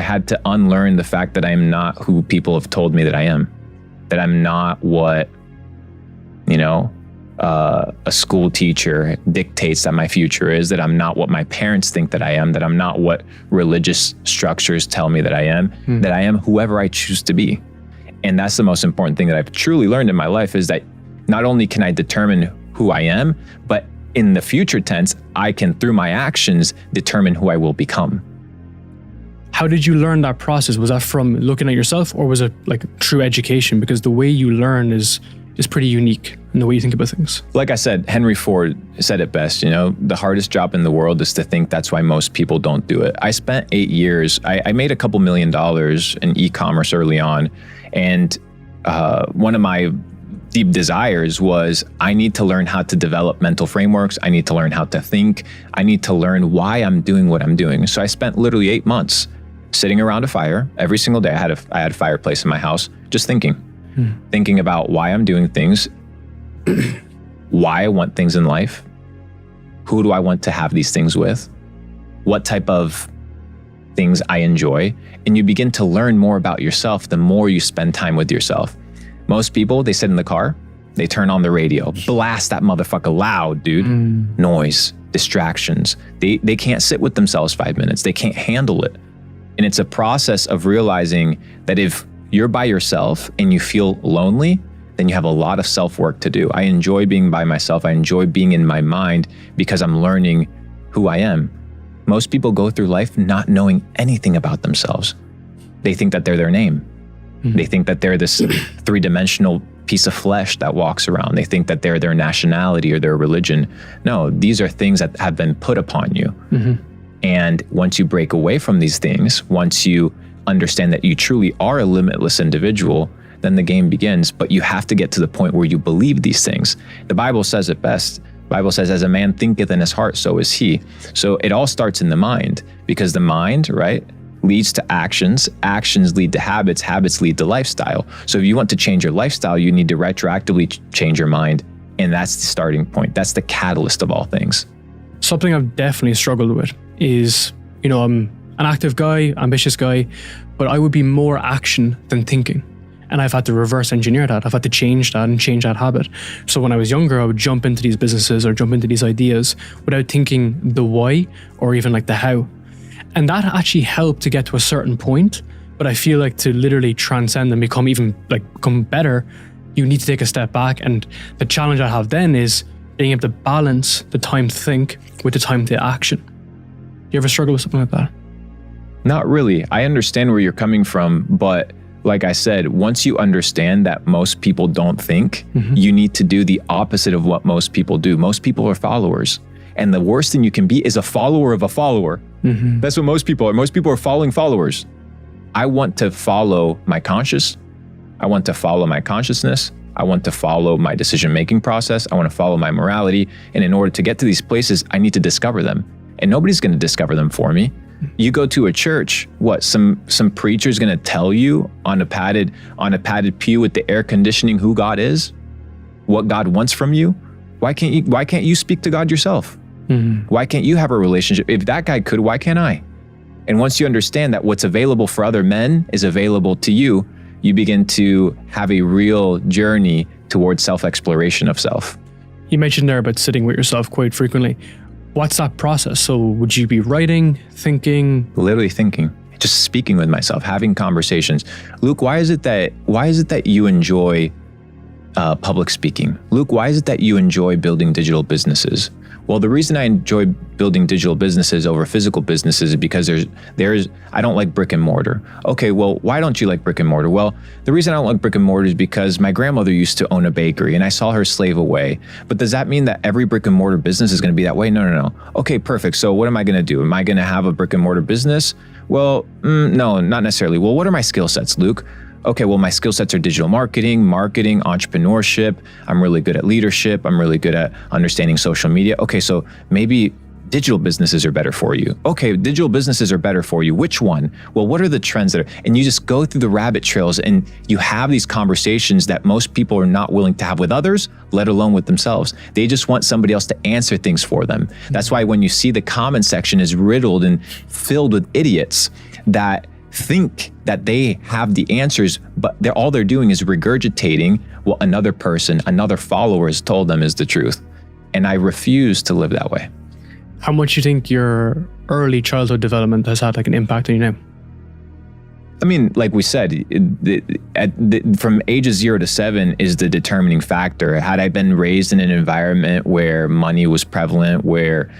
had to unlearn the fact that I am not who people have told me that I am, that I'm not what, a school teacher dictates that my future is, that I'm not what my parents think that I am, that I'm not what religious structures tell me that I am, that I am whoever I choose to be. And that's the most important thing that I've truly learned in my life, is that not only can I determine who I am, but in the future tense, I can, through my actions, determine who I will become. How did you learn that process? Was that from looking at yourself, or was it like true education? Because the way you learn is pretty unique in the way you think about things. Like I said, Henry Ford said it best, the hardest job in the world is to think. That's why most people don't do it. I spent 8 years, I made a couple $1 million in e-commerce early on. And one of my deep desires was, I need to learn how to develop mental frameworks. I need to learn how to think. I need to learn why I'm doing what I'm doing. So I spent literally 8 months sitting around a fire every single day. I had a fireplace in my house, just thinking about why I'm doing things, why I want things in life, who do I want to have these things with, what type of things I enjoy. And you begin to learn more about yourself the more you spend time with yourself. Most people, they sit in the car, they turn on the radio, blast that motherfucker loud, dude. Noise, distractions. They can't sit with themselves 5 minutes. They can't handle it. And it's a process of realizing that if you're by yourself and you feel lonely, then you have a lot of self-work to do. I enjoy being by myself. I enjoy being in my mind because I'm learning who I am. Most people go through life not knowing anything about themselves. They think that they're their name. They think that they're this three-dimensional piece of flesh that walks around. They think that they're their nationality or their religion. No, these are things that have been put upon you. And once you break away from these things, once you understand that you truly are a limitless individual, then the game begins. But you have to get to the point where you believe these things. The Bible says it best. The Bible says, as a man thinketh in his heart, so is he. So it all starts in the mind, because the mind, right, leads to actions. Actions lead to habits. Habits lead to lifestyle. So if you want to change your lifestyle, you need to retroactively change your mind. And that's the starting point. That's the catalyst of all things. Something I've definitely struggled with is, I'm an active guy, ambitious guy, but I would be more action than thinking. And I've had to reverse engineer that. I've had to change that and change that habit. So when I was younger, I would jump into these businesses or jump into these ideas without thinking the why or even like the how. And that actually helped to get to a certain point. But I feel like to literally transcend and become better, you need to take a step back. And the challenge I have then is being able to balance the time to think with the time to action. You ever struggle with something like that? Not really. I understand where you're coming from, but like I said, once you understand that most people don't think, you need to do the opposite of what most people do. Most people are followers. And the worst thing you can be is a follower of a follower. That's what most people are. Most people are following followers. I want to follow my conscious. I want to follow my consciousness. I want to follow my decision-making process. I want to follow my morality. And in order to get to these places, I need to discover them. And nobody's going to discover them for me. You go to a church, what, some preacher's going to tell you on a padded pew with the air conditioning who God is, what God wants from you? Why can't you speak to God yourself? Why can't you have a relationship? If that guy could, why can't I? And once you understand that what's available for other men is available to you, you begin to have a real journey towards self-exploration of self. You mentioned there about sitting with yourself quite frequently. What's that process? So would you be writing, thinking? Literally thinking, just speaking with myself, having conversations. Luke, why is it that you enjoy public speaking? Luke, why is it that you enjoy building digital businesses? Well, the reason I enjoy building digital businesses over physical businesses is because I don't like brick and mortar. Okay, well, why don't you like brick and mortar? Well, the reason I don't like brick and mortar is because my grandmother used to own a bakery and I saw her slave away. But does that mean that every brick and mortar business is going to be that way? No. Okay, perfect. So what am I going to do? Am I going to have a brick and mortar business? Well, no, not necessarily. Well, what are my skill sets, Luke? Okay, well, my skill sets are digital marketing, entrepreneurship. I'm really good at leadership. I'm really good at understanding social media. Okay, so maybe digital businesses are better for you. Okay, digital businesses are better for you. Which one? Well, what are the trends that are? And you just go through the rabbit trails and you have these conversations that most people are not willing to have with others, let alone with themselves. They just want somebody else to answer things for them. That's why when you see the comment section is riddled and filled with idiots that think that they have the answers, but all they're doing is regurgitating what another person, another follower has told them is the truth. And I refuse to live that way. How much do you think your early childhood development has had like an impact on you now? I mean, like we said, from ages 0 to 7 is the determining factor. Had I been raised in an environment where money was prevalent, where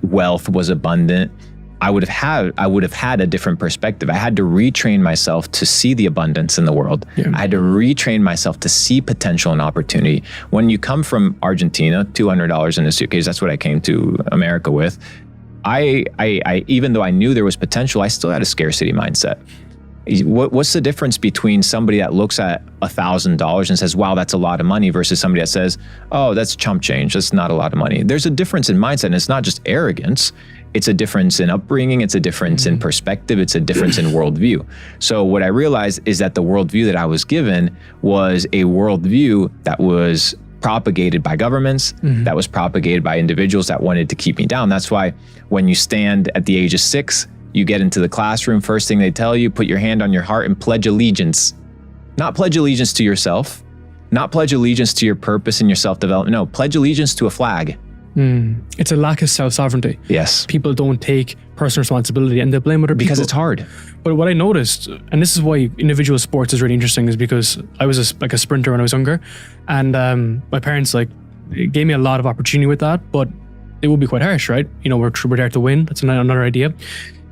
wealth was abundant, I would have had a different perspective. I had to retrain myself to see the abundance in the world. Yeah. I had to retrain myself to see potential and opportunity. When you come from Argentina, $200 in a suitcase, that's what I came to America with. I even though I knew there was potential, I still had a scarcity mindset. What's the difference between somebody that looks at $1,000 and says, wow, that's a lot of money, versus somebody that says, oh, that's chump change, that's not a lot of money? There's a difference in mindset, and it's not just arrogance. It's a difference in upbringing. It's a difference in perspective. It's a difference in worldview. So what I realized is that the worldview that I was given was a worldview that was propagated by governments, that was propagated by individuals that wanted to keep me down. That's why when you stand at the age of 6, you get into the classroom, first thing they tell you, put your hand on your heart and pledge allegiance. Not pledge allegiance to yourself, not pledge allegiance to your purpose and your self-development. No, pledge allegiance to a flag. It's a lack of self-sovereignty. Yes. People don't take personal responsibility and they blame other people. Because it's hard. But what I noticed, and this is why individual sports is really interesting, is because I was a sprinter when I was younger, and my parents gave me a lot of opportunity with that, but it would be quite harsh, right? You know, we're there to win. That's another idea.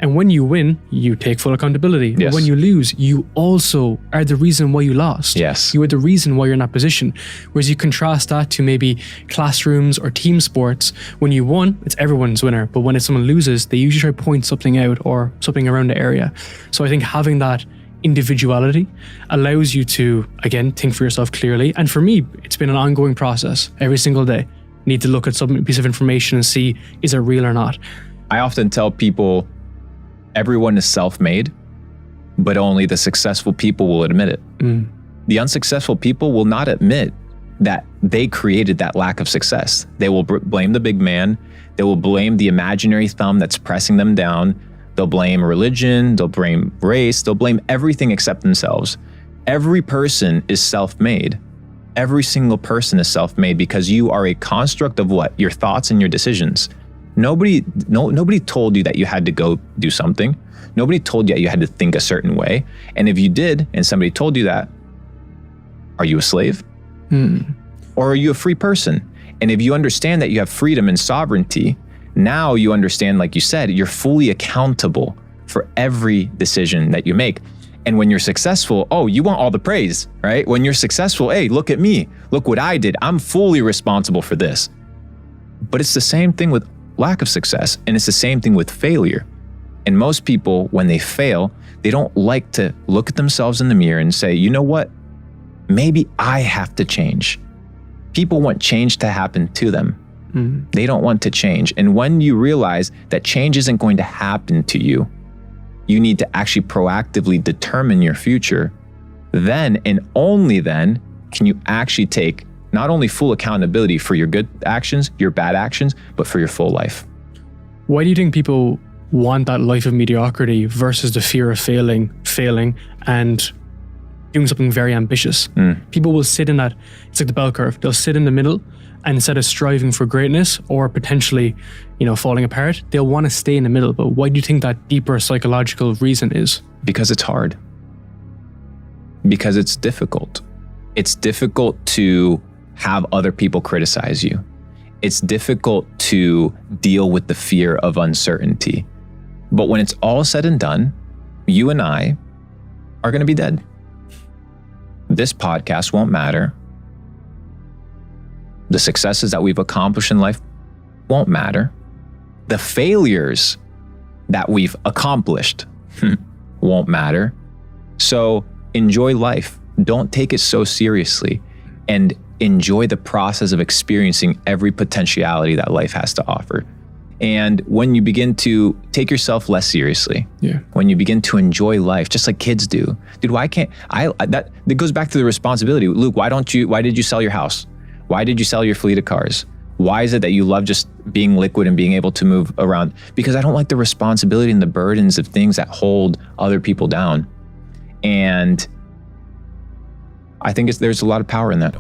And when you win, you take full accountability. Yes. But when you lose, you also are the reason why you lost. Yes. You are the reason why you're in that position. Whereas you contrast that to maybe classrooms or team sports. When you won, it's everyone's winner. But when someone loses, they usually try to point something out or something around the area. So I think having that individuality allows you to, again, think for yourself clearly. And for me, it's been an ongoing process every single day. Need to look at some piece of information and see, is it real or not? I often tell people, everyone is self-made, but only the successful people will admit it. The unsuccessful people will not admit that they created that lack of success. They will blame the big man. They will blame the imaginary thumb that's pressing them down. They'll blame religion. They'll blame race. They'll blame everything except themselves. Every person is self-made. Every single person is self-made because you are a construct of what? Your thoughts and your decisions. Nobody told you that you had to go do something. Nobody told you that you had to think a certain way. And if you did, and somebody told you that, are you a slave? Or are you a free person? And if you understand that you have freedom and sovereignty, now you understand, like you said, you're fully accountable for every decision that you make. And when you're successful, oh, you want all the praise, right? When you're successful, hey, look at me. Look what I did. I'm fully responsible for this. But it's the same thing with lack of success, and it's the same thing with failure. And most people, when they fail, they don't like to look at themselves in the mirror and say, you know what? Maybe I have to change. People want change to happen to them. They don't want to change. And when you realize that change isn't going to happen to you, you need to actually proactively determine your future. Then and only then can you actually take not only full accountability for your good actions, your bad actions, but for your full life. Why do you think people want that life of mediocrity versus the fear of failing, and doing something very ambitious? People will sit in that, it's like the bell curve. They'll sit in the middle, and instead of striving for greatness or potentially, falling apart, they'll want to stay in the middle. But why do you think that deeper psychological reason is? Because it's hard. Because it's difficult. It's difficult to have other people criticize you. It's difficult to deal with the fear of uncertainty. But when it's all said and done, you and I are going to be dead. This podcast won't matter. The successes that we've accomplished in life won't matter. The failures that we've accomplished won't matter. So enjoy life. Don't take it so seriously, and enjoy the process of experiencing every potentiality that life has to offer. And when you begin to take yourself less seriously, when you begin to enjoy life, just like kids do, dude, why can't that goes back to the responsibility. Luke, why did you sell your house? Why did you sell your fleet of cars? Why is it that you love just being liquid and being able to move around? Because I don't like the responsibility and the burdens of things that hold other people down. And I think there's a lot of power in that.